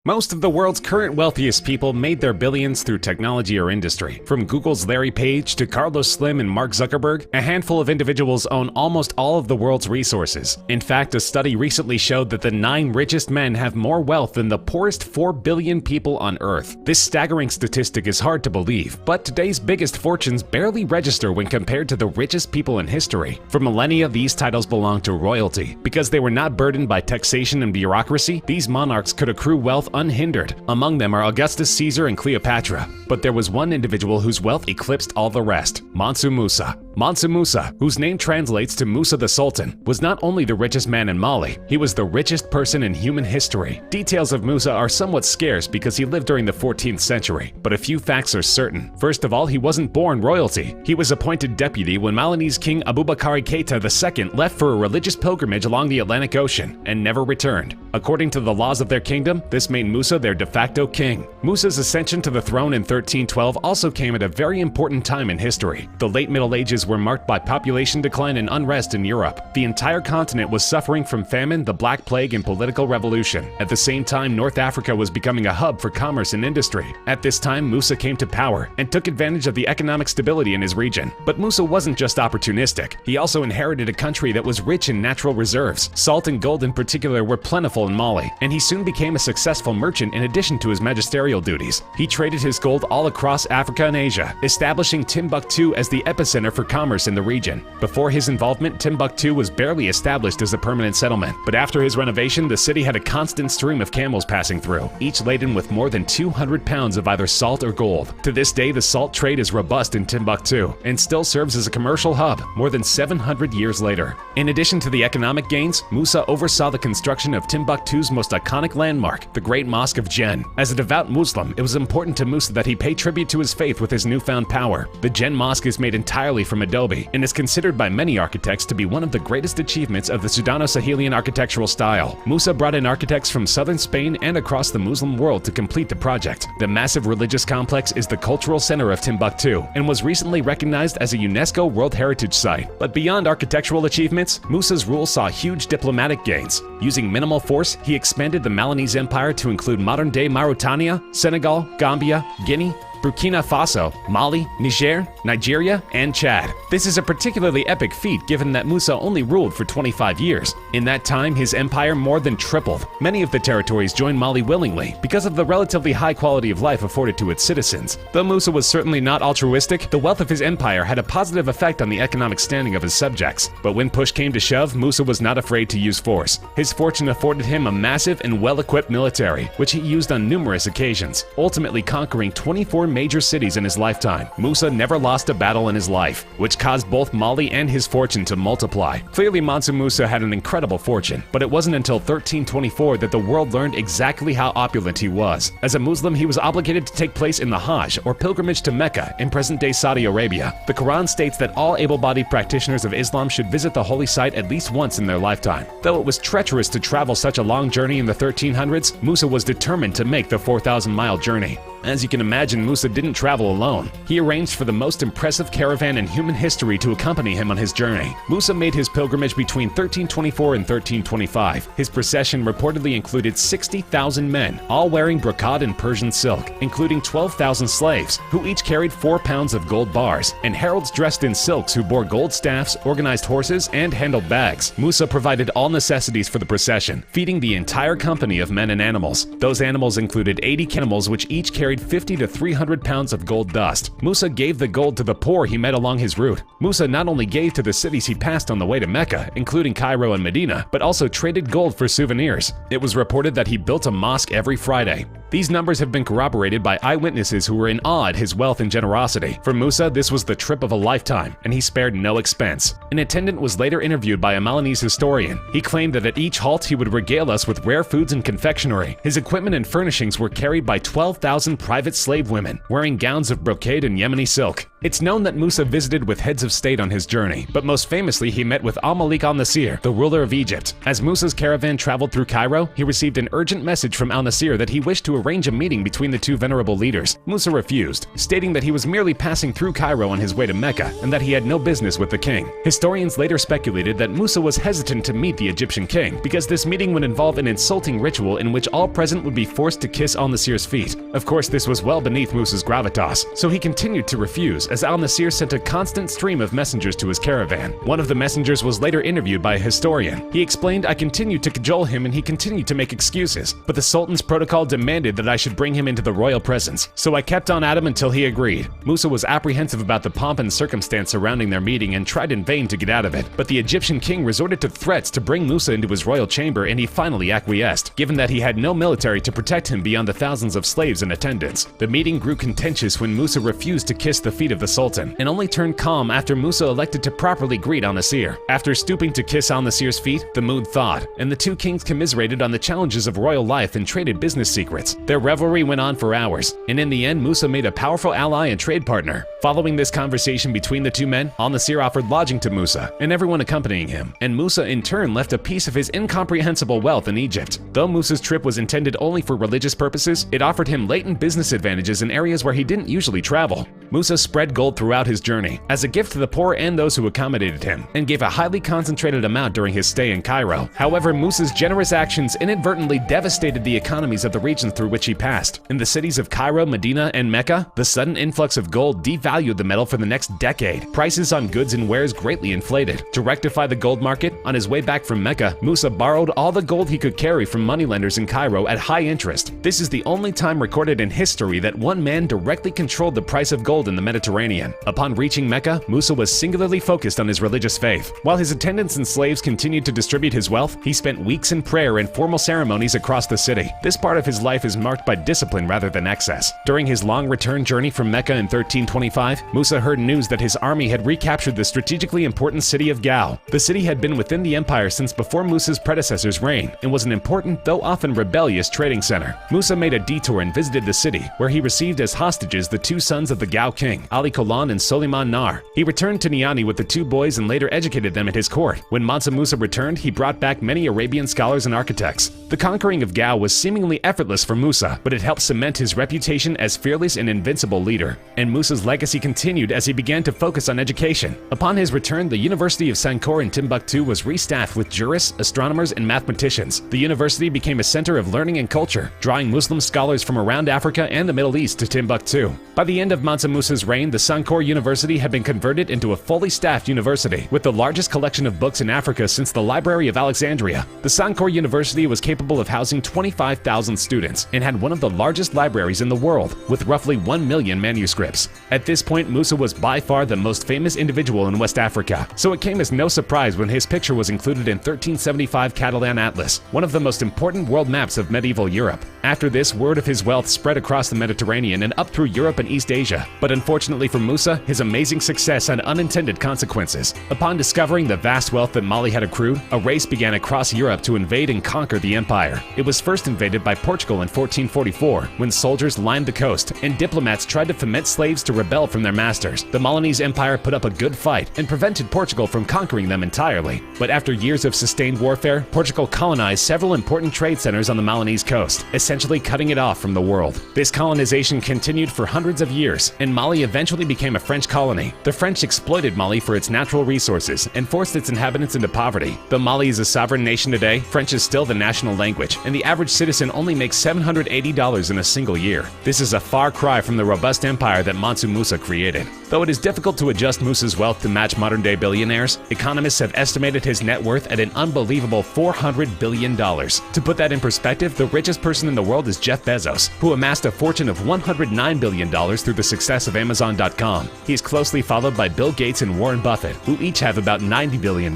Most of the world's current wealthiest people made their billions through technology or industry. From Google's Larry Page to Carlos Slim and Mark Zuckerberg, a handful of individuals own almost all of the world's resources. In fact, a study recently showed that the 9 richest men have more wealth than the poorest 4 billion people on Earth. This staggering statistic is hard to believe, but today's biggest fortunes barely register when compared to the richest people in history. For millennia, these titles belonged to royalty. Because they were not burdened by taxation and bureaucracy, these monarchs could accrue wealth unhindered. Among them are Augustus Caesar and Cleopatra. But there was one individual whose wealth eclipsed all the rest: Musa. Mansa Musa, whose name translates to Musa the Sultan, was not only the richest man in Mali, he was the richest person in human history. Details of Musa are somewhat scarce because he lived during the 14th century, but a few facts are certain. First of all, he wasn't born royalty. He was appointed deputy when Malinese King Abubakar Keita II left for a religious pilgrimage along the Atlantic Ocean and never returned. According to the laws of their kingdom, this made Musa their de facto king. Musa's ascension to the throne in 1312 also came at a very important time in history. The late Middle Ages were marked by population decline and unrest in Europe. The entire continent was suffering from famine, the Black Plague, and political revolution. At the same time, North Africa was becoming a hub for commerce and industry. At this time, Musa came to power and took advantage of the economic stability in his region. But Musa wasn't just opportunistic. He also inherited a country that was rich in natural reserves. Salt and gold in particular were plentiful in Mali, and he soon became a successful merchant in addition to his magisterial duties. He traded his gold all across Africa and Asia, establishing Timbuktu as the epicenter for commerce in the region. Before his involvement, Timbuktu was barely established as a permanent settlement, but after his renovation, the city had a constant stream of camels passing through, each laden with more than 200 pounds of either salt or gold. To this day, the salt trade is robust in Timbuktu and still serves as a commercial hub more than 700 years later. In addition to the economic gains, Musa oversaw the construction of Timbuktu's most iconic landmark, the Great Mosque of Jen. As a devout Muslim, it was important to Musa that he pay tribute to his faith with his newfound power. The Jen Mosque is made entirely from adobe and is considered by many architects to be one of the greatest achievements of the Sudano-Sahelian architectural style. Musa brought in architects from southern Spain and across the Muslim world to complete the project. The massive religious complex is the cultural center of Timbuktu and was recently recognized as a UNESCO World Heritage Site. But beyond architectural achievements, Musa's rule saw huge diplomatic gains. Using minimal force, he expanded the Malinese Empire to include modern-day Mauritania, Senegal, Gambia, Guinea, Burkina Faso, Mali, Niger, Nigeria, and Chad. This is a particularly epic feat given that Musa only ruled for 25 years. In that time, his empire more than tripled. Many of the territories joined Mali willingly because of the relatively high quality of life afforded to its citizens. Though Musa was certainly not altruistic, the wealth of his empire had a positive effect on the economic standing of his subjects. But when push came to shove, Musa was not afraid to use force. His fortune afforded him a massive and well-equipped military, which he used on numerous occasions, ultimately conquering 24 major cities in his lifetime. Musa never lost a battle in his life, which caused both Mali and his fortune to multiply. Clearly, Mansa Musa had an incredible fortune, but it wasn't until 1324 that the world learned exactly how opulent he was. As a Muslim, he was obligated to take place in the Hajj, or pilgrimage to Mecca, in present-day Saudi Arabia. The Quran states that all able-bodied practitioners of Islam should visit the holy site at least once in their lifetime. Though it was treacherous to travel such a long journey in the 1300s, Musa was determined to make the 4,000-mile journey. As you can imagine, Musa didn't travel alone. He arranged for the most impressive caravan in human history to accompany him on his journey. Musa made his pilgrimage between 1324 and 1325. His procession reportedly included 60,000 men, all wearing brocade and Persian silk, including 12,000 slaves, who each carried 4 pounds of gold bars, and heralds dressed in silks who bore gold staffs, organized horses, and handled bags. Musa provided all necessities for the procession, feeding the entire company of men and animals. Those animals included 80 camels, which each carried 50 to 300 pounds of gold dust. Musa gave the gold to the poor he met along his route. Musa not only gave to the cities he passed on the way to Mecca, including Cairo and Medina, but also traded gold for souvenirs. It was reported that he built a mosque every Friday. These numbers have been corroborated by eyewitnesses who were in awe at his wealth and generosity. For Musa, this was the trip of a lifetime, and he spared no expense. An attendant was later interviewed by a Malinese historian. He claimed that at each halt he would regale us with rare foods and confectionery. His equipment and furnishings were carried by 12,000 private slave women, wearing gowns of brocade and Yemeni silk. It's known that Musa visited with heads of state on his journey, but most famously he met with al-Malik al-Nasir, the ruler of Egypt. As Musa's caravan traveled through Cairo, he received an urgent message from al-Nasir that he wished to arrange a meeting between the two venerable leaders. Musa refused, stating that he was merely passing through Cairo on his way to Mecca and that he had no business with the king. Historians later speculated that Musa was hesitant to meet the Egyptian king because this meeting would involve an insulting ritual in which all present would be forced to kiss al-Nasir's feet. Of course, this was well beneath Musa's gravitas, so he continued to refuse as al-Nasir sent a constant stream of messengers to his caravan. One of the messengers was later interviewed by a historian. He explained, "I continued to cajole him and he continued to make excuses, but the Sultan's protocol demanded that I should bring him into the royal presence, so I kept on at him until he agreed." Musa was apprehensive about the pomp and circumstance surrounding their meeting and tried in vain to get out of it, but the Egyptian king resorted to threats to bring Musa into his royal chamber and he finally acquiesced, given that he had no military to protect him beyond the thousands of slaves in attendance. The meeting grew contentious when Musa refused to kiss the feet of the Sultan, and only turned calm after Musa elected to properly greet al-Nasir. After stooping to kiss al-Nasir's feet, the mood thawed, and the two kings commiserated on the challenges of royal life and traded business secrets. Their revelry went on for hours, and in the end Musa made a powerful ally and trade partner. Following this conversation between the two men, al-Nasir offered lodging to Musa and everyone accompanying him, and Musa in turn left a piece of his incomprehensible wealth in Egypt. Though Musa's trip was intended only for religious purposes, it offered him latent business advantages in areas where he didn't usually travel. Musa spread gold throughout his journey as a gift to the poor and those who accommodated him, and gave a highly concentrated amount during his stay in Cairo. However, Musa's generous actions inadvertently devastated the economies of the regions through which he passed. In the cities of Cairo, Medina, and Mecca, the sudden influx of gold devalued the metal for the next decade. Prices on goods and wares greatly inflated. To rectify the gold market, on his way back from Mecca, Musa borrowed all the gold he could carry from moneylenders in Cairo at high interest. This is the only time recorded in history that one man directly controlled the price of gold in the Mediterranean. Upon reaching Mecca, Musa was singularly focused on his religious faith. While his attendants and slaves continued to distribute his wealth, he spent weeks in prayer and formal ceremonies across the city. This part of his life is marked by discipline rather than excess. During his long return journey from Mecca in 1325, Musa heard news that his army had recaptured the strategically important city of Gao. The city had been within the empire since before Musa's predecessor's reign and was an important, though often rebellious, trading center. Musa made a detour and visited the city, where he received as hostages the two sons of the Gao king, Ali Kolan and Soliman Nar. He returned to Niani with the two boys and later educated them at his court. When Mansa Musa returned, he brought back many Arabian scholars and architects. The conquering of Gao was seemingly effortless for Musa, but it helped cement his reputation as fearless and invincible leader. And Musa's legacy continued as he began to focus on education. Upon his return, the University of Sankore in Timbuktu was restaffed with jurists, astronomers, and mathematicians. The university became a center of learning and culture, drawing Muslim scholars from around Africa and the Middle East to Timbuktu. By the end of Mansa Musa's reign, the Sankore University had been converted into a fully staffed university, with the largest collection of books in Africa since the Library of Alexandria. The Sankore University was capable of housing 25,000 students and had one of the largest libraries in the world, with roughly 1 million manuscripts. At this point, Musa was by far the most famous individual in West Africa, so it came as no surprise when his picture was included in 1375 Catalan Atlas, one of the most important world maps of medieval Europe. After this, word of his wealth spread across the Mediterranean and up through Europe and East Asia. But unfortunately for Musa, his amazing success had unintended consequences. Upon discovering the vast wealth that Mali had accrued, a race began across Europe to invade and conquer the empire. It was first invaded by Portugal in 1444, when soldiers lined the coast and diplomats tried to foment slaves to rebel from their masters. The Milanese Empire put up a good fight and prevented Portugal from conquering them entirely. But after years of sustained warfare, Portugal colonized several important trade centers on the Milanese coast, essentially cutting it off from the world. This colonization continued for hundreds of years, and Mali eventually became a French colony. The French exploited Mali for its natural resources and forced its inhabitants into poverty. Though Mali is a sovereign nation today, French is still the national language, and the average citizen only makes $780 in a single year. This is a far cry from the robust empire that Mansa Musa created. Though it is difficult to adjust Musa's wealth to match modern-day billionaires, economists have estimated his net worth at an unbelievable $400 billion. To put that in perspective, the richest person in the world is Jeff Bezos, who amassed a fortune of $109 billion through the success of Amazon.com. He is closely followed by Bill Gates and Warren Buffett, who each have about $90 billion.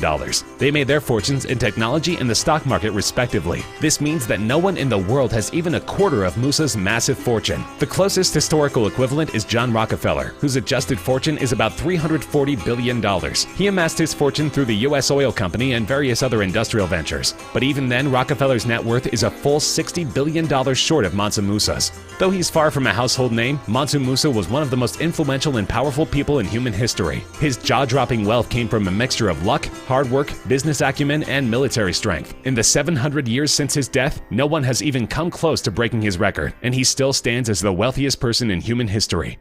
They made their fortunes in technology and the stock market respectively. This means that no one in the world has even a quarter of Musa's massive fortune. The closest historical equivalent is John Rockefeller, whose adjusted fortune is about $340 billion. He amassed his fortune through the U.S. oil company and various other industrial ventures. But even then, Rockefeller's net worth is a full $60 billion short of Mansa Musa's. Though he's far from a household name, Mansa Musa was one of the most influential influential and powerful people in human history. His jaw-dropping wealth came from a mixture of luck, hard work, business acumen, and military strength. In the 700 years since his death, no one has even come close to breaking his record, and he still stands as the wealthiest person in human history.